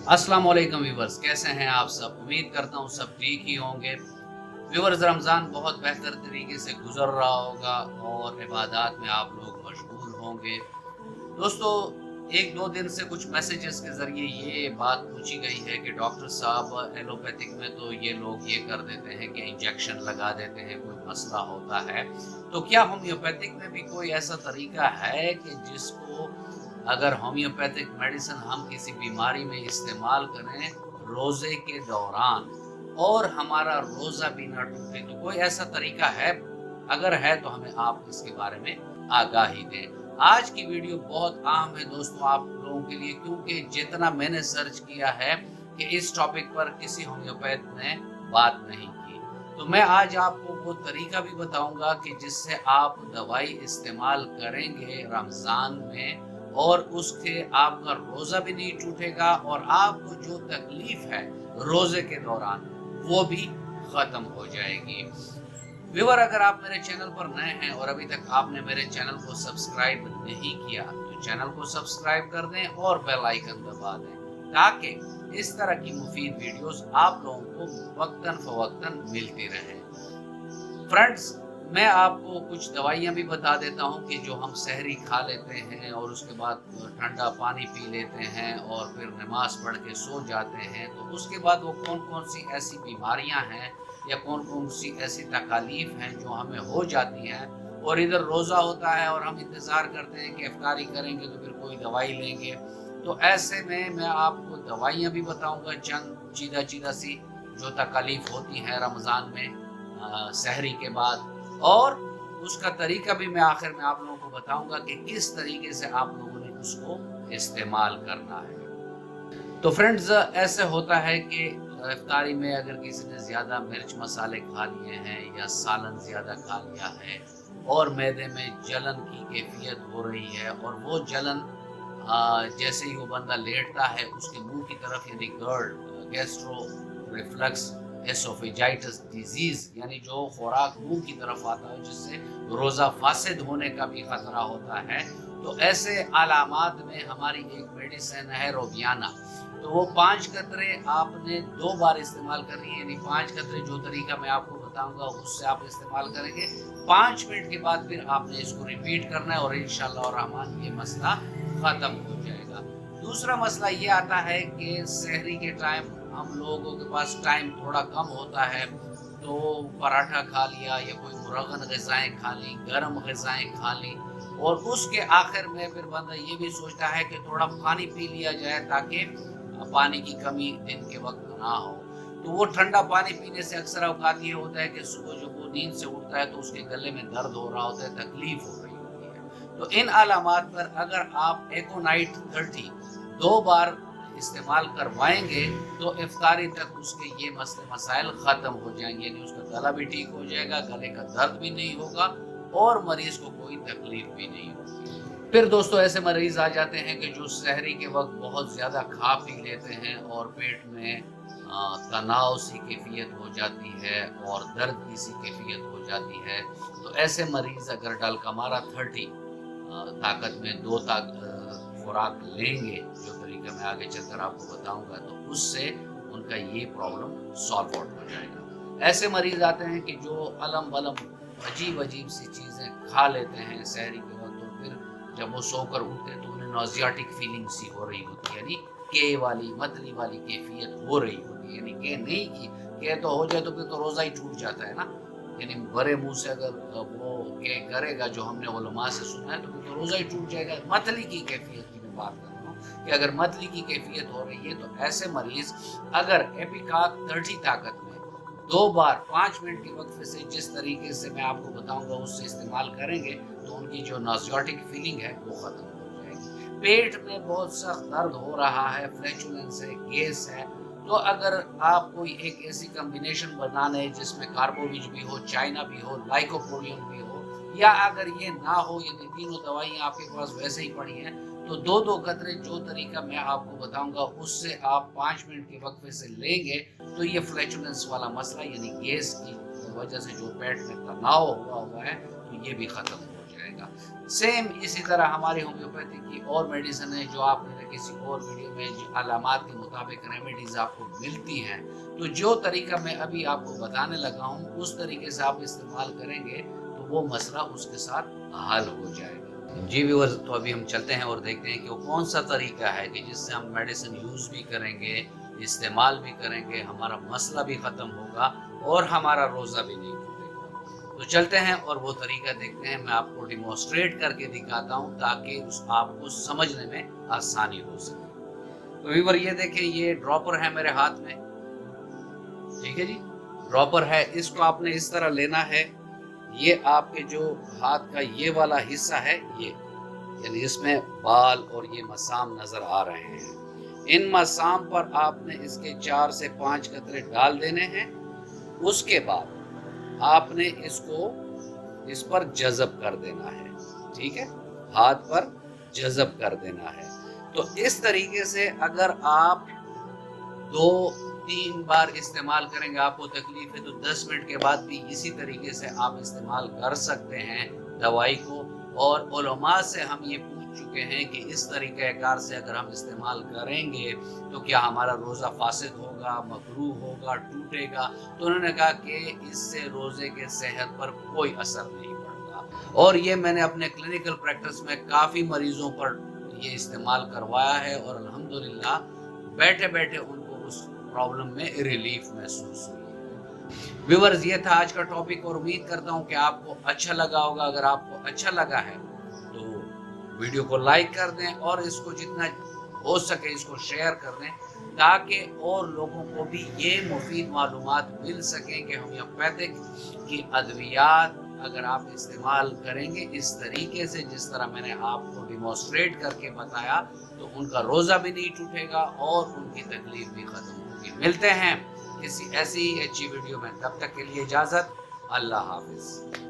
अस्सलाम वालेकुम व्यूवर्स, कैसे हैं आप सब। उम्मीद करता हूँ सब ठीक ही होंगे। व्यूवर्स, रमज़ान बहुत बेहतर तरीके से गुजर रहा होगा और इबादत में आप लोग मशगूल होंगे। दोस्तों, एक दो दिन से कुछ मैसेजेस के ज़रिए ये बात पूछी गई है कि डॉक्टर साहब, एलोपैथिक में तो ये लोग ये कर देते हैं कि इंजेक्शन लगा देते हैं, कोई मसला होता है। तो क्या होम्योपैथिक में भी कोई ऐसा तरीका है कि जिसको अगर होम्योपैथिक मेडिसिन हम किसी बीमारी में इस्तेमाल करें रोज़े के दौरान और हमारा रोज़ा भी ना टूटे, तो कोई ऐसा तरीका है? अगर है तो हमें आप इसके बारे में आगाही दें। आज की वीडियो बहुत अहम है दोस्तों आप लोगों के लिए, क्योंकि जितना मैंने सर्च किया है कि इस टॉपिक पर किसी होम्योपैथ ने बात नहीं की। तो मैं आज आपको वो तरीका भी बताऊंगा कि जिससे आप दवाई इस्तेमाल करेंगे रमज़ान में और उसके आपका रोज़ा भी नहीं टूटेगा और आपको जो तकलीफ है रोज़े के दौरान वो भी ख़त्म हो जाएगी। व्यूअर, अगर आप मेरे चैनल पर नए हैं और अभी तक आपने मेरे चैनल को सब्सक्राइब नहीं किया तो चैनल को सब्सक्राइब कर दें और बेल आइकन दबा दें ताकि इस तरह की मुफीद वीडियोस आप लोगों को वक्तन फवक्तन मिलती रहे। फ्रेंड्स, मैं आपको कुछ दवाइयाँ भी बता देता हूँ कि जो हम सहरी खा लेते हैं और उसके बाद ठंडा पानी पी लेते हैं और फिर नमाज पढ़ के सो जाते हैं, तो उसके बाद वो कौन कौन सी ऐसी बीमारियाँ हैं या कौन कौन सी ऐसी तकालीफ हैं जो हमें हो जाती हैं और इधर रोज़ा होता है और हम इंतज़ार करते हैं कि इफ्तारी करेंगे तो फिर कोई दवाई लेंगे। तो ऐसे में मैं आपको दवाइयाँ भी बताऊँगा, चंद चीदा चीदा सी जो तकालीफ होती हैं रमज़ान में सहरी के बाद, और उसका तरीका भी मैं आखिर में आप लोगों को बताऊंगा कि किस तरीके से आप लोगों ने उसको इस्तेमाल करना है। तो फ्रेंड्स, ऐसे होता है कि इफ्तारी में अगर किसी ने ज़्यादा मिर्च मसाले खा लिए हैं या सालन ज़्यादा खा लिया है और मैदे में जलन की कैफियत हो रही है और वो जलन जैसे ही वो बंदा लेटता है उसके मुंह की तरफ, यानी गर्ड, गैस्ट्रो रिफ्लक्स एसोफेजाइटिस डिजीज, यानी जो खुराक मुंह की तरफ आता है जिससे रोज़ा फासिद होने का भी खतरा होता है, तो ऐसे अलामात में हमारी एक मेडिसिन है रोबियाना। तो वो 5 कतरे आपने 2 बार इस्तेमाल करनी है, यानी 5 कतरे जो तरीका मैं आपको बताऊंगा उससे आप इस्तेमाल करेंगे। 5 मिनट के बाद फिर आपने इसको रिपीट करना है और इंशाअल्लाह रहमान ये मसला ख़त्म हो जाएगा। दूसरा मसला ये आता है कि सहरी के टाइम हम लोगों के पास टाइम थोड़ा कम होता है, तो पराठा खा लिया या कोई मुरगन ग़िज़ाएँ खा ली, गर्म ग़िज़ाएँ खा ली और उसके आखिर में फिर बंदा ये भी सोचता है कि थोड़ा पानी पी लिया जाए ताकि पानी की कमी दिन के वक्त ना हो। तो वो ठंडा पानी पीने से अक्सर औकात ये होता है कि सुबह जब वो नींद से उठता है तो उसके गले में दर्द हो रहा होता है, तकलीफ हो रही होती है। तो इन अलामात पर अगर आप एकोनाइट 30 2 बार इस्तेमाल करवाएंगे तो इफ्तारी तक उसके ये मसले मसाइल ख़त्म हो जाएंगे, यानी उसका गला भी ठीक हो जाएगा, गले का दर्द भी नहीं होगा और मरीज को कोई तकलीफ भी नहीं होगी। फिर दोस्तों, ऐसे मरीज आ जाते हैं कि जो सहरी के वक्त बहुत ज़्यादा खा पी लेते हैं और पेट में तनाव सी कैफियत हो जाती है और दर्द की सी कैफियत हो जाती है। तो ऐसे मरीज अगर डलकमारा 30 ताकत में 2 खुराक लेंगे, जो तरीका मैं आगे चलकर आपको बताऊंगा, तो उससे उनका ये प्रॉब्लम सॉल्व आउट हो जाएगा। ऐसे मरीज आते हैं कि जो अलम बलम अजीब अजीब सी चीज़ें खा लेते हैं सहरी के वक्त और फिर जब वो सोकर उठते हैं तो उन्हें नॉजियाटिक फीलिंग सी हो रही होती है, यानी के वाली मतली वाली कैफियत हो रही होती है। यानी के नहीं की के तो हो जाए तो फिर तो रोज़ा ही टूट जाता है ना, यानी बड़े मुंह से अगर वो के करेगा जो हमने उलमा से सुना है तो फिर तो रोज़ा ही टूट जाएगा। मतली की कैफियत की मैं बात कर रहा हूँ कि अगर मतली की कैफियत हो रही है तो ऐसे मरीज अगर एपिकाक 30 ताकत में 2 बार 5 मिनट के वक्फे से जिस तरीके से मैं आपको बताऊंगा उससे इस्तेमाल करेंगे तो उनकी जो नॉजियाटिक फीलिंग है वो ख़त्म हो जाएगी। पेट में बहुत सख्त दर्द हो रहा है, फ्लैचुलेंस है, गैस है, तो अगर आप कोई एक ऐसी कॉम्बिनेशन बनाना है जिसमें कार्बोविज भी हो, चाइना भी हो, लाइकोपोडियम भी हो, या अगर ये ना हो, यदि तीनों दवाइयाँ आपके पास वैसे ही पड़ी हैं, तो 2-2 कतरे जो तरीका मैं आपको बताऊंगा उससे आप 5 मिनट के वक्फे से लेंगे तो ये फ्लैचुलेंस वाला मसला, यानी गैस की वजह से जो पेट में तनाव हुआ है, तो ये भी ख़त्म हो जाएगा। जाएगा। सेम इसी तरह हमारी होम्योपैथी की और मेडिसिन है जो आपने किसी और वीडियो में जो अलामात के मुताबिक रेमेडीज आपको मिलती हैं, तो जो तरीका मैं अभी आपको बताने लगा हूँ उस तरीके से आप इस्तेमाल करेंगे तो वो मसला उसके साथ हल हो जाएगा। जी व्यूअर्स, तो अभी हम चलते हैं और देखते हैं कि वो कौन सा तरीका है कि जिससे हम मेडिसिन यूज़ भी करेंगे, इस्तेमाल भी करेंगे, हमारा मसला भी ख़त्म होगा और हमारा रोज़ा भी नहीं टूटेगा। तो चलते हैं और वो तरीका देखते हैं। मैं आपको डिमॉन्स्ट्रेट करके दिखाता हूँ ताकि आपको समझने में आसानी हो सके। तो व्यूअर ये देखें, ये ड्रॉपर है मेरे हाथ में, ठीक है जी, ड्रॉपर है। इसको आपने इस तरह लेना है। ये आपके जो हाथ का ये वाला हिस्सा है, ये यानी इसमें बाल और ये मसाम नजर आ रहे हैं। इन मसाम पर आपने इसके 4 से 5 कतरे डाल देने हैं। उसके बाद आपने इसको इस पर जज़ब कर देना है, ठीक है, हाथ पर जज़ब कर देना है। तो इस तरीके से अगर आप 2-3 बार इस्तेमाल करेंगे, आपको तकलीफ है तो 10 मिनट के बाद भी इसी तरीके से आप इस्तेमाल कर सकते हैं दवाई को। और उलमा से हम ये पूछ चुके हैं कि इस तरीक़े कार से अगर हम इस्तेमाल करेंगे तो क्या हमारा रोज़ा फासिद होगा, मकरूह होगा, टूटेगा? तो उन्होंने कहा कि इससे रोज़े के सेहत पर कोई असर नहीं पड़ता। और ये मैंने अपने क्लिनिकल प्रैक्टिस में काफ़ी मरीज़ों पर ये इस्तेमाल करवाया है और अल्हम्दुलिल्लाह बैठे बैठे उनको उस प्रॉब्लम में रिलीफ महसूस हुई है। व्यूअर्स, ये था आज का टॉपिक और उम्मीद करता हूँ कि आपको अच्छा लगा होगा। अगर आपको अच्छा लगा है तो वीडियो को लाइक कर दें और इसको जितना हो सके इसको शेयर कर दें ताकि और लोगों को भी ये मुफीद मालूमात मिल सकें कि होम्योपैथिक की अद्वियात अगर आप इस्तेमाल करेंगे इस तरीके से जिस तरह मैंने आपको डिमॉन्स्ट्रेट करके बताया तो उनका रोज़ा भी नहीं टूटेगा और उनकी तकलीफ भी ख़त्म होगी। मिलते हैं किसी ऐसी ही अच्छी वीडियो में, तब तक के लिए इजाज़त, अल्लाह हाफिज़।